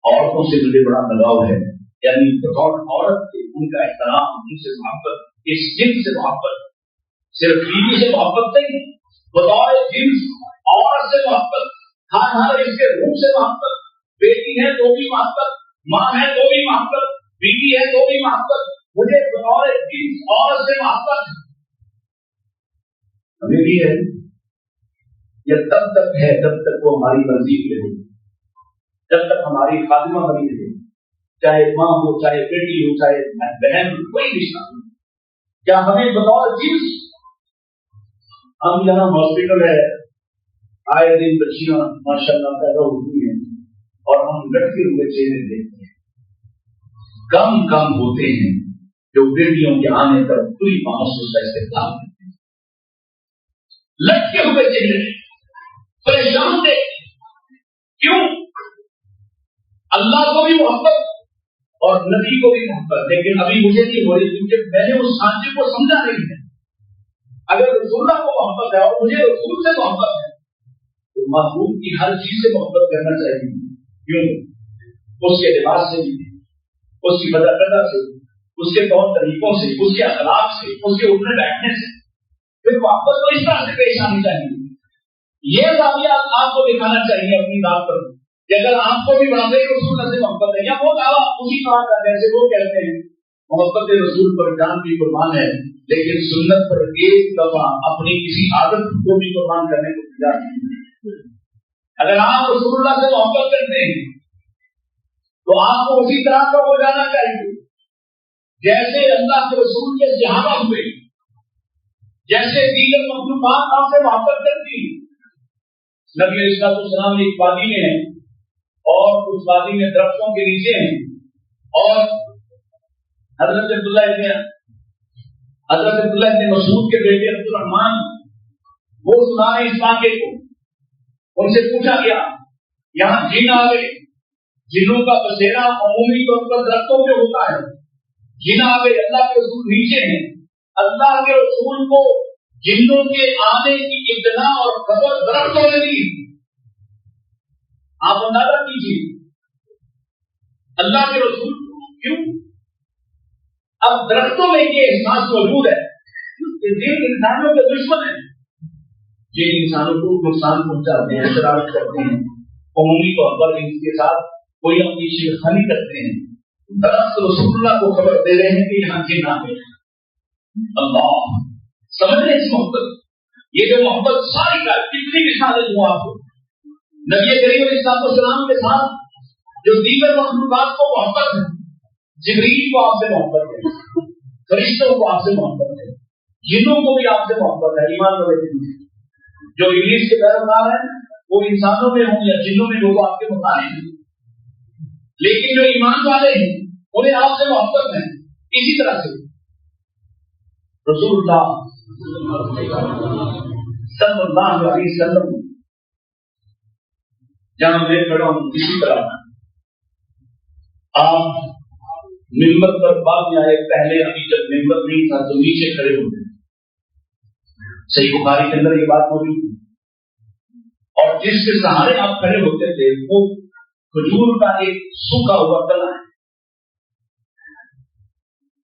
Speaker 1: عورتوں سے مجھے بڑا لگاؤ ہے, یعنی بطور عورت کے ان کا احترام, ان سے محبت, اس جنس سے محبت, صرف بیوی سے محبت نہیں, بطور جنس عورت سے محبت, ہر اس کے روح سے محبت, بیٹی ہے تو بھی محبت, ماں ہے تو بھی محبت, بیوی ہے تو بھی محبت, مجھے بطور جنس عورت سے محبت. ہمیں بھی ہے, یہ تب تک ہے جب تک وہ ہماری مرضی کی رہے, جب تک ہماری خادمہ بنی رہے, چاہے ماں ہو, چاہے بیٹی ہو, چاہے بہن ہو, کوئی رشتہ ہو. کیا ہمیں بطور جنس, ہم یہاں ہاسپٹل ہے, آئے دن بچیاں ماشاء اللہ پیدا ہوتی ہیں اور ہم لٹکے ہوئے چہرے دیکھتے ہیں. کم ہوتے ہیں جو بیٹیوں کے آنے پر پوری محسوس کا استقبال کرتے ہیں. لٹکے ہوئے چہرے, پریشان دیکھتے ہیں. کیوں؟ اللہ کو بھی محبت اور نبی کو بھی محبت, لیکن ابھی مجھے نہیں ہو رہی کیونکہ میں نے اس سانچے کو سمجھا نہیں ہے. اگر رسول اللہ کو محبت ہے اور مجھے رسول سے محبت ہے تو محبوب کی ہر چیز سے محبت کرنا چاہیے. کیوں؟ اس کے لباس سے بھی, اس کی بداقدہ سے, اس کے طور طریقوں سے, اس کے اخلاق سے, اس کے اٹھنے بیٹھنے سے, پھر محبت کو اس طرح سے پیش آنی چاہیے. یہ زاویہ آپ کو دکھانا چاہیے اپنی بات پر کہ اگر آپ کو بھی واقعی رسول اللہ سے محبت ہے, یا وہ دعویٰ اسی طرح کا جیسے وہ کہتے ہیں محبت رسول پر جان بھی قربان ہے, لیکن سنت پر ایک دفعہ اپنی کسی عادت کو بھی قربان کرنے کو تیار نہیں. اگر آپ رسول اللہ سے محبت کرتے ہیں تو آپ کو اسی طرح کا ہو جانا چاہیے جیسے اللہ کے رسول کے صحابہ ہوئے, جیسے دیگر مخلوقات آپ سے محبت کرتی ہیں. نبی علیہ السلام ایک وادی میں ہیں اور اس وادی میں درختوں کے نیچے ہیں, اور حضرت عبداللہ ابن مسعود کے بیٹے عبد الرحمان وہ سنا رہے اس واقعے کو. ان سے پوچھا گیا یہاں جن آ گئے, جنوں کا بسیرا عمومی طور پر درختوں پہ ہوتا ہے, جن آ گئے, اللہ کے رسول نیچے ہیں. اللہ کے رسول کو جنوں کے آنے کی ابتدا اور خبر درختوں نے دی. آپ اندازہ کیجیے اللہ کے رسول کیوں. اب درختوں میں یہ احساس موجود ہے کہ جن انسانوں کے دشمن ہیں, جن انسانوں کو نقصان پہنچاتے ہیں, شرارت کرتے ہیں, عمومی طور پر ان کے ساتھ کوئی اپنی شیخانی کرتے ہیں, درخت رسول اللہ کو خبر دے رہے ہیں کہ یہاں جن آ گئے. اللہ سمجھ رہے اس محبت, یہ جو محبت ساری کا کتنی مثالیں ہوں آپ کو. نبی کریم علیہ السلام کے ساتھ جو دیگر مخلوقات کو محبت ہے, جبریل کو آپ سے محبت ہے, فرشتوں کو آپ سے محبت ہے, جنوں کو بھی آپ سے محبت ہے. ایمان والے جو ابلیس کے پیروکار ہیں وہ انسانوں میں ہوں یا جنوں میں, وہ آپ کے مخالف ہیں, لیکن جو ایمان والے ہیں انہیں آپ سے محبت ہے. اسی طرح سے رسول اللہ صلی اللہ علیہ وسلم جہاں میں کھڑا ہوں اسی طرح آپ ممبر پر بعد میں آئے. پہلے ابھی جب ممبر نہیں تھا تو نیچے کھڑے ہوتے, صحیح بخاری کے اندر یہ بات موجود ہے. اور جس کے سہارے آپ کھڑے ہوتے تھے وہ کھجور کا ایک سوکھا ہوا تنا ہے.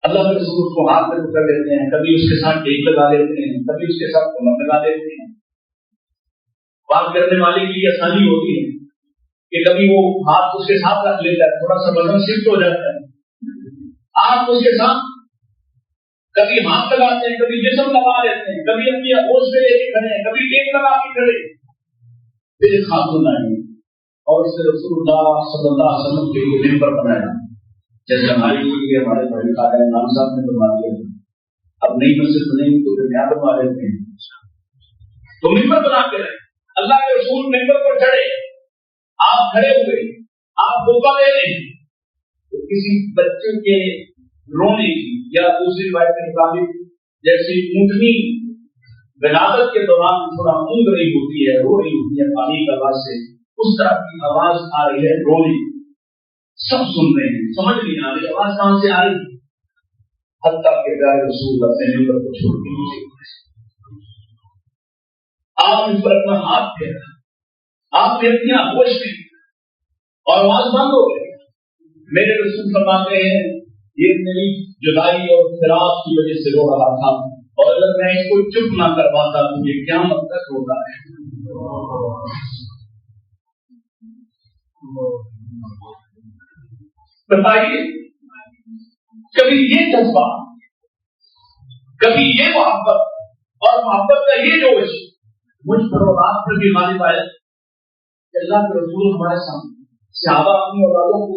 Speaker 1: اللہ کے رسول کو ہاتھ میں پکڑ لیتے ہیں, کبھی اس کے ساتھ ٹیک لگا لیتے ہیں, کبھی اس کے ساتھ کمر لگا لیتے ہیں. بات کرنے والے کے لیے آسانی ہوتی ہے کہ کبھی وہ ہاتھ اس کے ساتھ رکھ لیتا ہے, تھوڑا سا وزن شفٹ ہو جاتا ہے. آپ اس کے ساتھ کبھی ہاتھ لگاتے ہیں, کبھی جسم لگا لیتے ہیں, کبھی اپنی آغوش میں لے کے کھڑے ہیں, کبھی ٹیک لگا کے کھڑے, بے خاتون آئی اور اس نے رسول اللہ صلی اللہ علیہ وسلم کے لیے ممبر بنایا, جیسے ہمارے لیے ہمارے بڑے قاری امام صاحب نے بنوا دیا. اب نئی مسجد بنے گی تو درمیان بنوا لیتے ہیں, تو ممبر بنا کے رہے. اللہ کے رسول ممبر پر چڑھے, آپ کھڑے ہوئے, آپ موقع دے رہے ہیں, تو کسی بچے کے رونے کی یا دوسری روایت کے مطابق جیسے اونٹنی ولادت کے دوران تھوڑا اونگ رہی ہوتی ہے, رو رہی ہوتی ہے پانی کی آواز سے, اس طرح کی آواز آ رہی ہے رونے. سب سن رہے ہیں, سمجھ نہیں آ رہی آواز کہاں سے آ رہی. حتیٰ کہ پیارے رسول اپنے ممبر کو چھوڑ کے نیچے آپ اس پر اپنا ہاتھ پھیرا, آپ نے اپنی آغوش میں اور آواز بند ہو گئی. میرے رسول فرماتے ہیں یہ میری جدائی اور فراق کی وجہ سے رو رہا تھا, اور اگر میں اس کو چپ نہ کرواتا تو یہ قیامت تک ہوتا ہے. بتائیے کبھی یہ جذبہ, کبھی یہ محبت اور محبت کا یہ جوش مجھ پر اور آپ پر بھی غالب آیا. اللہ کے رسول ہمارے سامنے صحابہ اپنی اولادوں کو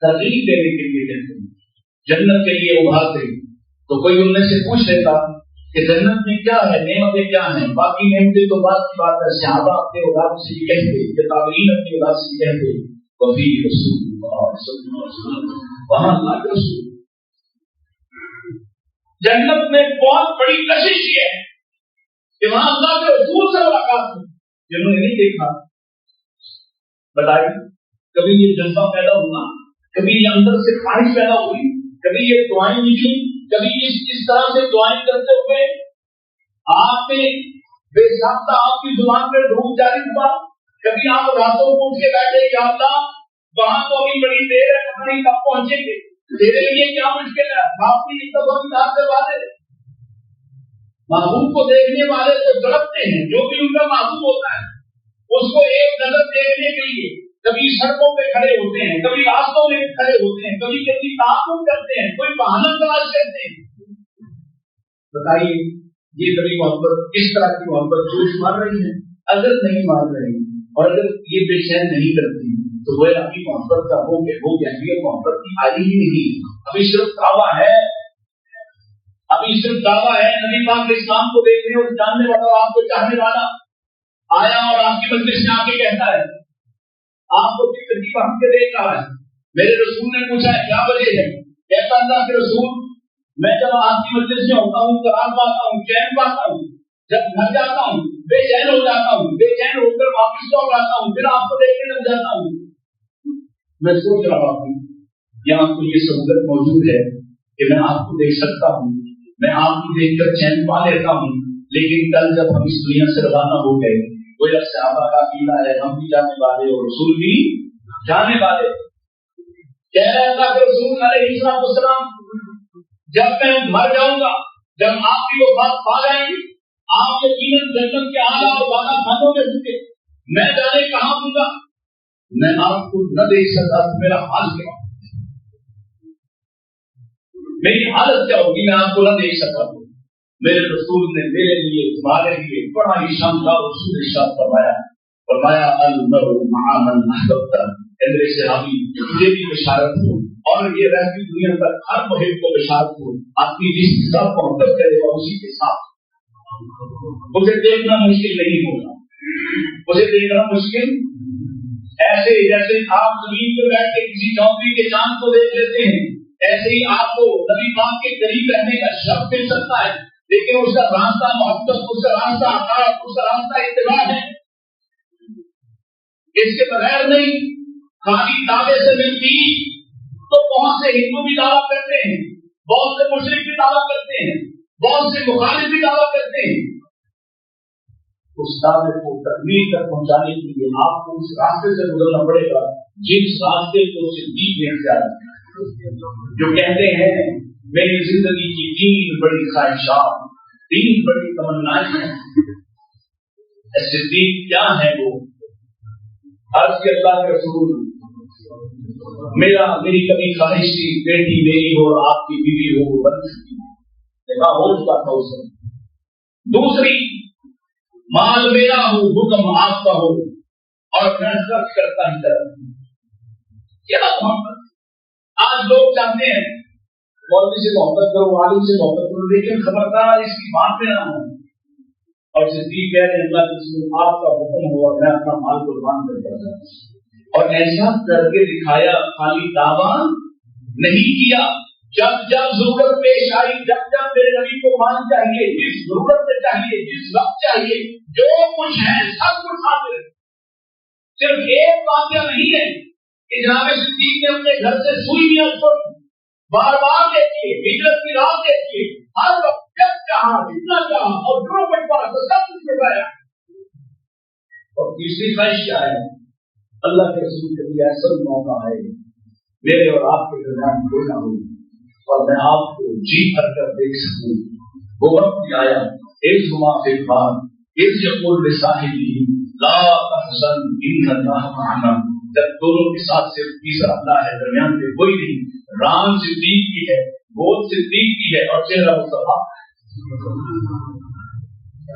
Speaker 1: ترغیب دینے کے لیے کہتے ہیں, جنت کے لیے ابھارتے, تو کوئی ان میں سے پوچھ لیتا کہ جنت میں کیا ہے, نعمتیں کیا ہیں, باقی نعمتیں تو بات کی بات ہے. صحابہ اپنے اولاد سے یہ کہتے, کہ تابعین اپنی اولاد سے یہ کہتے, وفی رسول اللہ صلی اللہ علیہ وسلم, وہاں اللہ کے رسول. جنت میں بہت بڑی کشش یہ ہے کہ وہاں اللہ کے رسول سے ملاقات ہو, جنہوں نے نہیں دیکھا. بتائیے کبھی یہ جذبہ پیدا ہونا, کبھی یہ اندر سے خواہش پیدا ہوئی, کبھی یہ دعائیں لکھی, کبھی اس طرح سے دعائیں کرتے ہوئے آپ نے بے ساختہ آپ کی زبان پہ دھوپ جاری ہوا. کبھی آپ راتوں کو اٹھ کے بیٹھے, یا اللہ وہاں تو ابھی بڑی دیر ہے, پتہ نہیں کب پہنچیں گے, تیرے لیے کیا مشکل ہے, آپ کی انتظار سے والے محبوب کو دیکھنے والے تو تڑپتے ہیں, جو بھی ان کا محبوب ہوتا ہے اس کو ایک نظر دیکھنے کے لیے کبھی سڑکوں پہ کھڑے ہوتے ہیں, کبھی راستوں میں کھڑے ہوتے ہیں, کبھی کبھی تعاقب کرتے ہیں, کوئی بہانہ تلاش کرتے ہیں. بتائیے یہ کبھی محبت, کس طرح کی محبت جوش مار رہی ہے. اگر نہیں مار رہی اور اگر یہ بے چین نہیں کرتی تو وہ اپنی محبت کا ہو گیا, یہ محبت کی آئی ہی نہیں. ابھی صرف دعویٰ ہے, ابھی صرف دعویٰ ہے. نبی پاک اسلام کو دیکھنے اور جاننے والا اور آپ کو چاہنے والا آیا اور آپ کی مجلس میں آ کے کہتا ہے, آپ کو کس ترتیب ہم کے دیکھ رہا ہے. میرے رسول نے پوچھا ہے کیا وجہ ہے, کہتا اللہ کے رسول میں جب آپ کی مجلس میں ہوتا ہوں قرار پاتا ہوں, چین پاتا ہوں, جب گھر جاتا ہوں بے چین ہو جاتا ہوں, بے چین ہو کر واپس لوٹ آتا ہوں, پھر آپ کو دیکھنے لگ جاتا ہوں. میں سوچ رہا ہوں یہاں تو یہ سہولت موجود ہے کہ میں آپ کو دیکھ سکتا ہوں, میں آپ کو دیکھ کر چین پا لیتا ہوں, لیکن کل جب ہم اس دنیا سے روانہ ہو گئے, کوئی صحابہ کا عقیدہ ہے ہم بھی جانے والے اور رسول بھی جانے والے. کہہ رہے اللہ کے رسول علیہ السلام جب میں مر جاؤں گا, جب آپ کی وفات پا جائیں گی, آپ یقیناً جنت کے اعلیٰ اور بالا خانوں میں ہوں گے, میں جانے کہاں ہوں گا, میں آپ کو نہ دیکھ سکتا تو میرا حال کیا, میری حالت کیا ہوگی, میں آپ کو نہ دیکھ سکتا. میرے رسول نے میرے لیے تمہارے لیے بڑا ہی شاندار رسول ارشاد فرمایا المرء مع من احببت. میرے صحابی مجھے بھی بشارت ہو اور یہ رہتی دنیا پر ہر محب کو بشارت ہو, آپ کی جس کے ساتھ محبت کرے گا اسی کے ساتھ اسے دیکھنا مشکل نہیں ہوگا, اسے دیکھنا مشکل ایسے جیسے آپ زمین پر بیٹھ کے کسی چوکری کے چاند کو دیکھ لیتے ہیں, ایسے ہی آپ کو نبی پاک کے قریب رہنے کا شرف مل سکتا ہے, لیکن اس کا راستہ محبت, اس کا راستہ اطاعت, اس کا راستہ اتباع ہے. اس کے بغیر نہیں. خالی دعوے سے ملتی تو بہت سے ہندو بھی دعویٰ کرتے ہیں, بہت سے مشرک بھی دعویٰ کرتے ہیں, بہت سے مخالف بھی دعویٰ کرتے ہیں. اس دعوے کو تکمیل تک پہنچانے کے لیے آپ کو اس راستے سے گزرنا پڑے گا جس راستے کو صدیق نے اختیار کیا, جو کہتے ہیں میری زندگی کی 3 بڑی خواہشات, 3 بڑی تمنائیں ہیں. صدیق کیا ہے وہ؟ عرض کے اللہ کے رسول میری کبھی خواہش تھی بیٹی میری اور آپ کی بیوی ہو, وہ بن چکی, نکاح ہو چکا تھا اس وقت, دوسری مال میرا ہو حکم آپ کا ہو اور میں خرچ کرتا ہی کرتا. کیا محبت. آج لوگ چاہتے ہیں مولوی سے محبت کرو, عالم سے محبت کرو, لیکن خبردار اس کی بات میں نہ ہو. اور صدیق کہہ رہے ہیں اللہ کے رسول آپ کا حکم ہو اور میں اپنا مال قربان کرتا ہوں. اور ایسا کر کے دکھایا, خالی دعویٰ نہیں کیا. جب جب ضرورت پیش آئی, جب جب میرے نبی کو مان چاہیے, جس ضرورت میں چاہیے, جس وقت چاہیے, جو کچھ ہے سب کچھ حاضر ہے. صرف ایک واقعہ نہیں ہے کہ جناب صدیق نے اپنے گھر سے سوئی نہیں چھوڑ, بار بار دیکھیے, ہجرت کی راہ دیکھیے, ہر وقت جب چاہا جتنا چاہا اور جو کچھ پڑا تو سب کچھ لگایا. اور تیسری خواہش کیا ہے, اللہ کے رسول کے لیے ایسا موقع ہے میرے اور آپ کے درمیان کوئی نہ ہو اور میں آپ کو جی بھر کر دیکھ سکوں. وہ وقت بھی آیا ایک جمعہ کے بعد ایک یقول بصاحبی لا تحزن ان اللہ معنا, جب دونوں کے ساتھ صرف تیسرا اللہ ہے, درمیان میں کوئی نہیں. رام صدیق کی ہے, گود صدیق کی ہے اور چہرہ مصطفیٰ.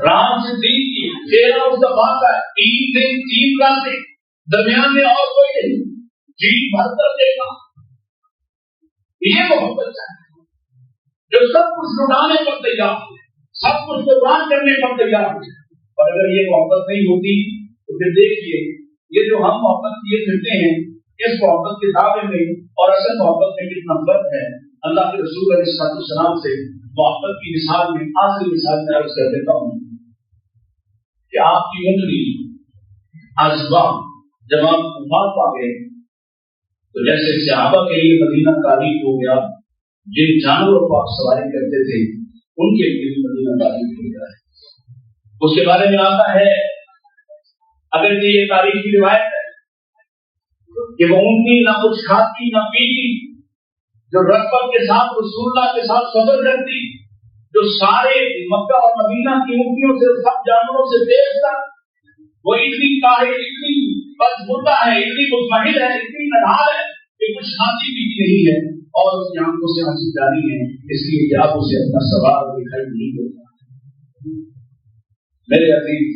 Speaker 1: رام صدیق کی, چہرہ مصطفیٰ کا. 3 دن 3 راتیں, درمیان میں اور کوئی نہیں. جی بھر کر دیکھا. یہ محبت چاہیے جو سب کچھ لٹانے پر تیار ہے, سب کچھ قربان کرنے پر تیار ہے. اور اگر یہ محبت نہیں ہوتی تو پھر دیکھیے یہ جو ہم محبت کیے پھرتے ہیں, اس محبت کے دعوے میں اور اصل محبت میں کتنا فرق ہے. اللہ کے رسول علیہ السلام سے محبت کی مثال میں آخری مثال میں عرض کر دیتا ہوں کہ آپ کی انگلی ازبا جب آپ وفات پا گئے تو جیسے صحابہ کے لیے مدینہ تاریخ ہو گیا, جن جانوروں کو آپ سواری کرتے تھے ان کے لیے بھی مدینہ تاریخ ہو گیا ہے. اس کے بارے میں آتا ہے, اگر یہ تاریخی روایت ہے کہ وہ اونٹنی نہ کچھ کھاتی نہ پیتی, جو رغبت کے ساتھ رسول اللہ کے ساتھ سفر کرتی, جو سارے مکہ اور مدینہ کی اونٹنیوں سے سب جانوروں سے تیز تھا, وہ اتنی کاہل, اتنی بدمردہ ہے, اتنی مطمئن ہے, اتنی نڈھال ہے کہ کچھ کھاتی پیتی نہیں ہے اور اس کی آنکھوں سے آنسو جاری ہے, اس لیے کہ آپ اسے اپنا سوال دکھائی نہیں دیتا. میرے عزیز,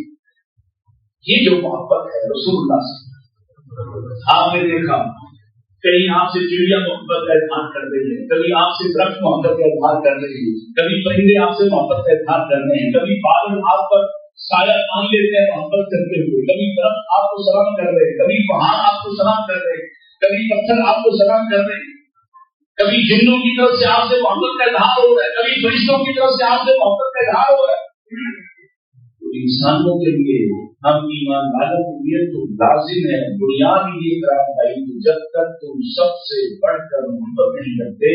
Speaker 1: یہ جو محبت ہے رسول اللہ سے, آپ نے دیکھا کہیں آپ سے چڑیا محبت کا اظہار کر رہی ہے, کبھی آپ سے درخت محبت کا اظہار کر رہی ہے, کبھی پرندے آپ سے محبت کا اظہار کر رہے ہیں, کبھی بادل آپ پر سایہ مان لیتے ہیں محبت کرتے ہوئے, کبھی درخت آپ کو سلام کر رہے ہیں, کبھی پہاڑ آپ کو سلام کر رہے ہیں, کبھی پتھر آپ کو سلام کر رہے ہیں, کبھی جنوں کی طرف سے آپ سے محبت کا اظہار ہو رہا ہے, کبھی فرشتوں کی طرف سے آپ سے محبت کا اظہار ہو رہا ہے. تو انسانوں کے لیے ہم ایمان والوں کے لیے تو لازم ہے, بنیاد یہ قرار پائی کہ جب تک تم سب سے بڑھ کر محبت نہیں کرتے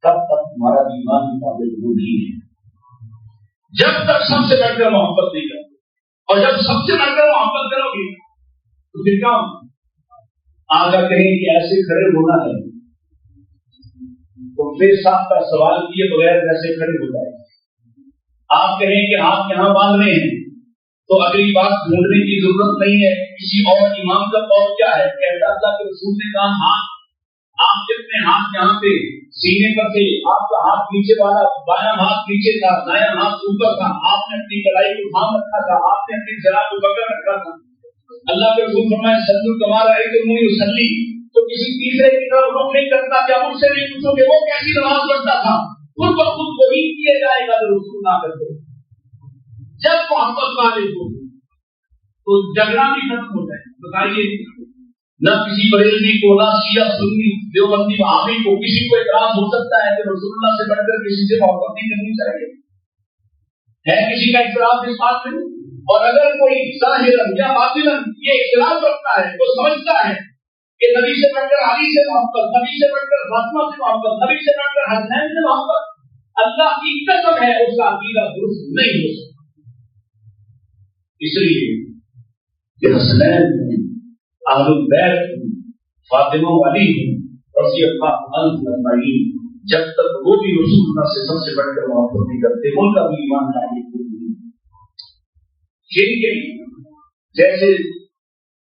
Speaker 1: تب تک تمہارا ایمان بھی قابل قبول نہیں ہے. جب تک سب سے بڑھ کر محبت نہیں کرتے, اور جب سب سے بڑھ کر محبت کرو گے تو پھر کام آگا کہیں کہ ایسے کھڑے ہونا ہے تو پھر صاحب کا سوال کیے بغیر کیسے کھڑے ہو جائے. آپ کہیں کہ ہاتھ یہاں باندھ رہے ہیں تو اگلی بات ڈھونڈنے کی ضرورت نہیں ہے کسی اور امام کا قول کیا ہے. کہتا اللہ کے رسول نے کہا ہاتھ, آپ کتنے ہاتھ یہاں پہ سینے پر تھے, آپ کا ہاتھ نیچے والا بایاں ہاتھ نیچے تھا, دایاں ہاتھ اوپر تھا, آپ نے اپنی کلائی کو تھام رکھا تھا, آپ نے اپنی ذرا کو پکڑ رکھا تھا. اللہ کے رسول فرمائے صلو کما رأیتمونی اصلی, تو کسی تیسرے کی طرف رخ نہیں کرتا. کیا مجھ سے نہیں پوچھو کہ وہ کیسی نماز پڑھتا تھا, خود بخود وہی کیے جائے گا جو رسول نہ کرتے. جب محبت والے ہو تو جھگڑا بھی ختم ہو جائے. بتائیے, نہ کسی بریلوی کو, نہ شیعہ سنی دیوبندی وہابی کو کسی کو اعتراض ہو سکتا ہے کہ رسول اللہ سے بڑھ کر کسی سے محبت نہیں کرنی چاہیے. ہے کسی کا اعتراض اس بات میں؟ اور اگر کوئی ظاہراً یا باطناً یہ اختلاف رکھتا ہے, وہ سمجھتا ہے کہ نبی سے بڑھ کر علی سے محبت, نبی سے بڑھ کر فاطمہ سے محبت, نبی سے بڑھ کر حسنین سے محبت, اللہ کی قسم ہے اس کا عقیدہ درست نہیں ہو سکتا. اس لیے کہ حسنین اہل البیت فاطمہ علی رضی اللہ عنہم اجمعین, جب تک وہ بھی رسول اللہ سے سب سے بڑھ کر محبت نہیں کرتے ان کا بھی ایمان نہیں. جیسے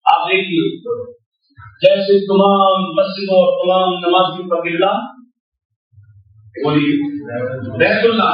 Speaker 1: آپ دیکھیے, جیسے تمام مسجدوں اور تمام نمازیوں کا قبلہ بیت اللہ,